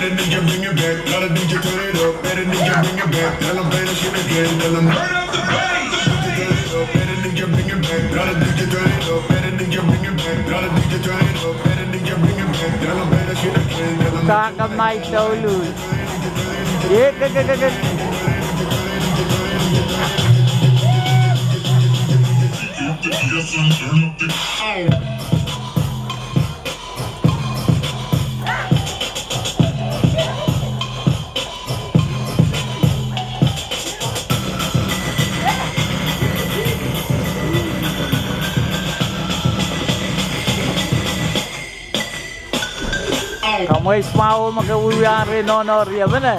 better nigga bring it back. Gotta DJ turn it up, better nigga bring it back. Tell them play the shit again, tell them turn up the bass. Better nigga bring it back. Gotta DJ turn it up, better nigga bring it back. Gotta DJ turn it up, better nigga bring it back. Tell them play the shit again, tell them Kakamay Shaolun. Yeah, gagagagag. Kamu mau magawiyang Renonoria ba na?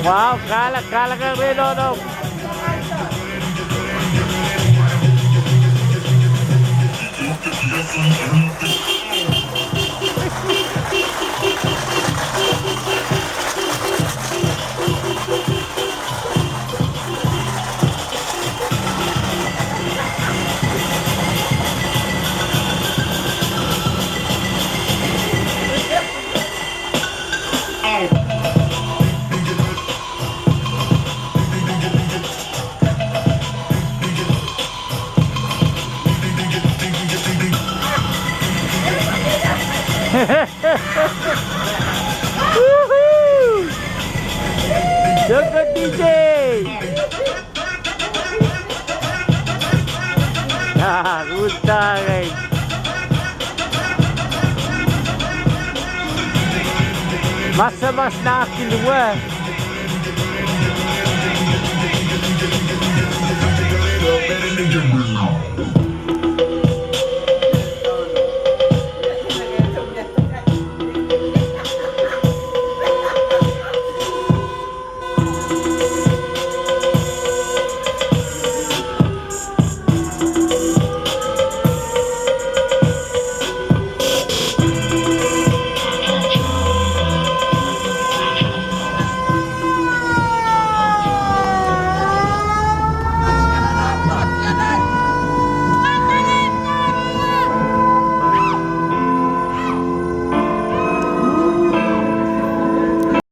Wow, galak ang Renono. Woohoo! Jogot DJ! Rusta guys! Mas na kiluwa!